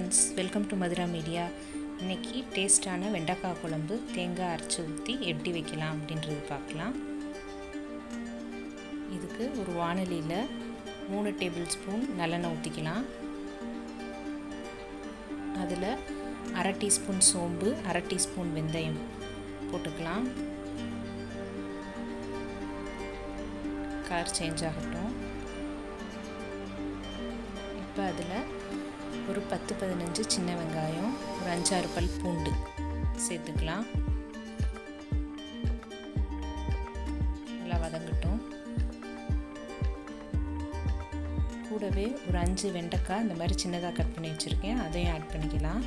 friends, welcome to Madura Media. இன்னைக்கு டேஸ்டான வெண்டைக்காய் குழம்பு தேங்காய் அரைச்சி ஊற்றி எப்படி வைக்கலாம் அப்படின்றது பார்க்கலாம். இதுக்கு ஒரு வாணலியில் 3 டேபிள் ஸ்பூன் நல்லெண்ணெய் ஊற்றிக்கலாம். அதில் 1/2 டீஸ்பூன் சோம்பு, 1/2 டீஸ்பூன் வெந்தயம் போட்டுக்கலாம். கலர் சேஞ்ச் ஆகட்டும். இப்போ அதில் ஒரு 10-15 சின்ன வெங்காயம், ஒரு 5-6 பல் பூண்டு சேர்த்துக்கலாம். நல்லா வதங்கட்டும். கூடவே ஒரு 5 வெண்டைக்காய் இந்த மாதிரி சின்னதாக கட் பண்ணி வச்சுருக்கேன், அதையும் ஆட் பண்ணிக்கலாம்.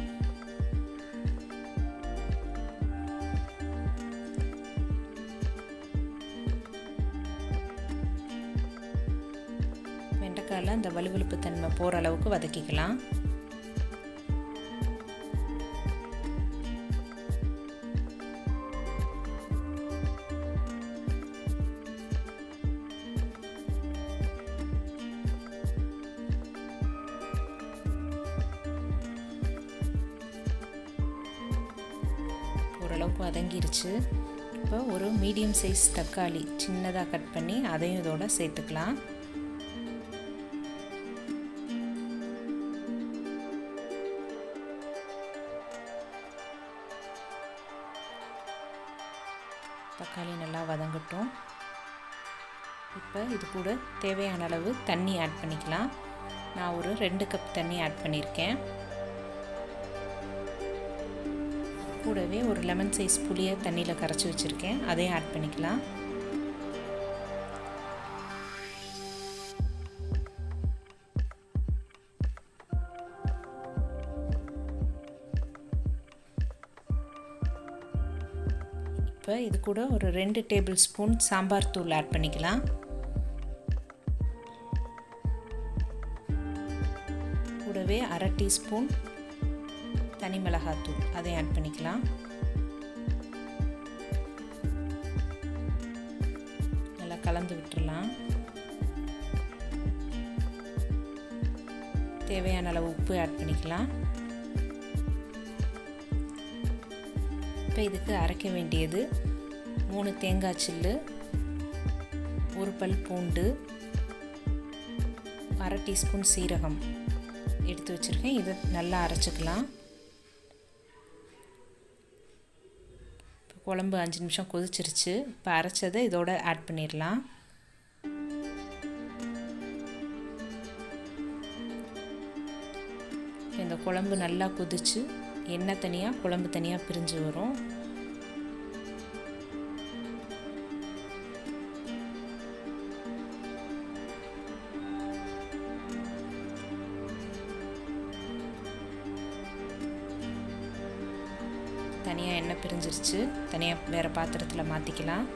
வெண்டைக்காயில் அந்த வலுவலுப்பு தன்மை போகிற அளவுக்கு வதக்கிக்கலாம். ஓரளவுக்கு வதங்கிருச்சு. இப்போ ஒரு மீடியம் சைஸ் தக்காளி சின்னதாக கட் பண்ணி அதையும் இதோட சேர்த்துக்கலாம். தக்காளி நல்லா வதங்கட்டும். இப்போ இது கூட தேவையான அளவு தண்ணி ஆட் பண்ணிக்கலாம். நான் ஒரு 2 கப் தண்ணி ஆட் பண்ணியிருக்கேன். கூடவே ஒரு லெமன் சைஸ் புளியை தண்ணியில் கரைச்சி வச்சுருக்கேன், அதையும் ஆட் பண்ணிக்கலாம். இப்போ இது கூட ஒரு 2 டேபிள் ஸ்பூன் சாம்பார் தூள் ஆட் பண்ணிக்கலாம். கூடவே 1/2 டீஸ்பூன் தனி மிளகாத்தூள் அதையும் ஆட் பண்ணிக்கலாம். நல்லா கலந்து விட்டுறலாம். தேவையான அளவு உப்பு ஆட் பண்ணிக்கலாம். இப்போ இதுக்கு அரைக்க வேண்டியது 3 தேங்காய் சில்லு, 1 பல் பூண்டு, 1/2 டீஸ்பூன் சீரகம் எடுத்து வச்சுருக்கேன். இதை நல்லா அரைச்சிக்கலாம். குழம்பு 5 நிமிஷம் கொதிச்சிருச்சு. இப்போ அரைச்சதை இதோட ஆட் பண்ணிடலாம். இந்த குழம்பு நல்லா கொதிச்சு எண்ணெய் தனியாக குழம்பு தனியாக பிரிஞ்சு வரும். தனியாக எண்ணெய் பிரிஞ்சிருச்சு. தனியாக வேறு பாத்திரத்தில் மாற்றிக்கலாம்.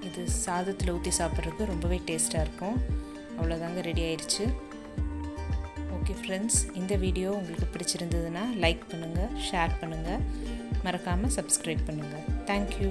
இது சாதத்தில் ஊற்றி சாப்பிட்றதுக்கு ரொம்பவே டேஸ்ட்டாக இருக்கும். அவ்வளோதாங்க, ரெடி ஆயிடுச்சு. ஓகே ஃப்ரெண்ட்ஸ், இந்த வீடியோ உங்களுக்கு பிடிச்சிருந்ததுன்னா லைக் பண்ணுங்கள், ஷேர் பண்ணுங்கள், மறக்காமல் சப்ஸ்கிரைப் பண்ணுங்கள். தேங்க்யூ.